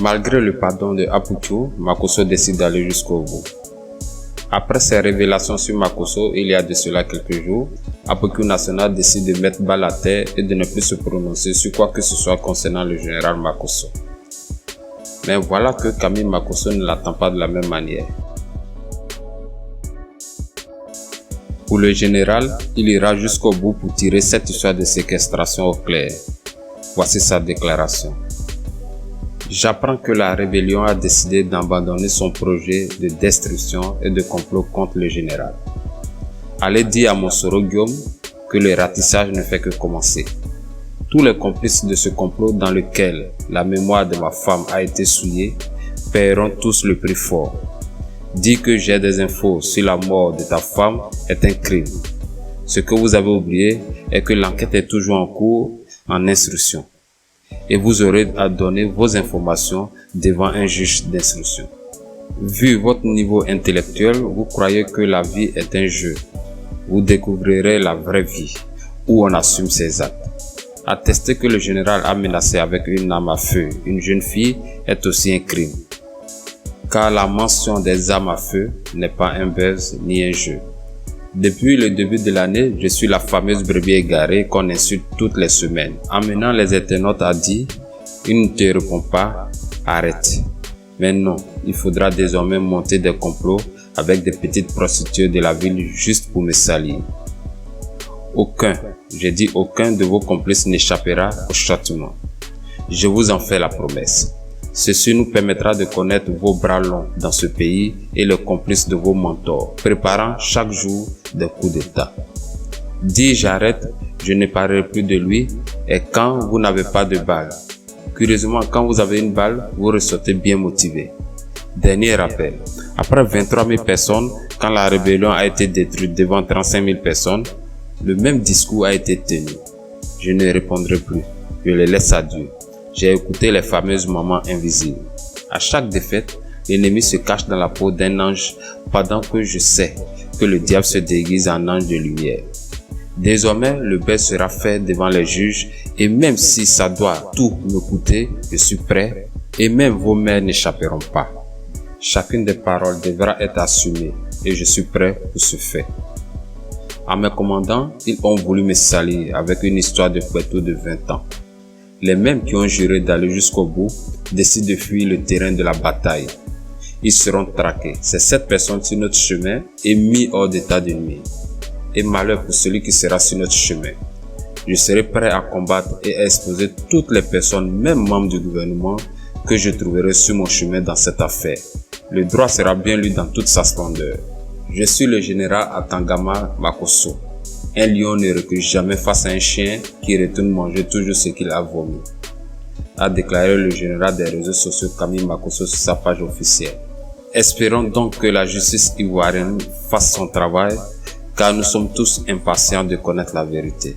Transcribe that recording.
Malgré le pardon de Aputu, Makosso décide d'aller jusqu'au bout. Après ces révélations sur Makosso, il y a de cela quelques jours, Aputu National décide de mettre balle à terre et de ne plus se prononcer sur quoi que ce soit concernant le général Makosso. Mais voilà que Camille Makosso ne l'attend pas de la même manière. Pour le général, il ira jusqu'au bout pour tirer cette histoire de séquestration au clair. Voici sa déclaration. J'apprends que la rébellion a décidé d'abandonner son projet de destruction et de complot contre le général. Allez dire à Monsoro Guillaume que le ratissage ne fait que commencer. Tous les complices de ce complot dans lequel la mémoire de ma femme a été souillée paieront tous le prix fort. Dire que j'ai des infos sur la mort de ta femme est un crime. Ce que vous avez oublié est que l'enquête est toujours en cours en instruction. Et vous aurez à donner vos informations devant un juge d'instruction. Vu votre niveau intellectuel, vous croyez que la vie est un jeu. Vous découvrirez la vraie vie, où on assume ses actes. Attester que le général a menacé avec une arme à feu une jeune fille est aussi un crime. Car la mention des armes à feu n'est pas un buzz ni un jeu. Depuis le début de l'année, je suis la fameuse brebis égarée qu'on insulte toutes les semaines, amenant les internautes à dire « il ne te répond pas, arrête ». Mais non, il faudra désormais monter des complots avec des petites prostituées de la ville juste pour me salir. Aucun, j'ai dit aucun de vos complices n'échappera au châtiment. Je vous en fais la promesse. Ceci nous permettra de connaître vos bras longs dans ce pays et les complices de vos mentors, préparant chaque jour des coups d'État. Dis j'arrête, je ne parlerai plus de lui, et quand vous n'avez pas de balle. Curieusement, quand vous avez une balle, vous ressortez bien motivé. Dernier rappel, après 23 000 personnes, quand la rébellion a été détruite devant 35 000 personnes, le même discours a été tenu. Je ne répondrai plus, je les laisse à Dieu. J'ai écouté les fameuses mamans invisibles. À chaque défaite, l'ennemi se cache dans la peau d'un ange pendant que je sais que le diable se déguise en ange de lumière. Désormais, le bel sera fait devant les juges et même si ça doit tout me coûter, je suis prêt et même vos mères n'échapperont pas. Chacune des paroles devra être assumée et je suis prêt pour ce fait. En mes commandants, ils ont voulu me salir avec une histoire de Puerto de 20 ans. Les mêmes qui ont juré d'aller jusqu'au bout décident de fuir le terrain de la bataille. Ils seront traqués. C'est cette personne sur notre chemin et mis hors d'état de nuire. Et malheur pour celui qui sera sur notre chemin. Je serai prêt à combattre et à exposer toutes les personnes, même membres du gouvernement, que je trouverai sur mon chemin dans cette affaire. Le droit sera bien lu dans toute sa splendeur. Je suis le général Atangama Makosso. Un lion ne recule jamais face à un chien qui retourne manger toujours ce qu'il a vomi, a déclaré le général des réseaux sociaux Camille Makosso sur sa page officielle. Espérons donc que la justice ivoirienne fasse son travail, car nous sommes tous impatients de connaître la vérité.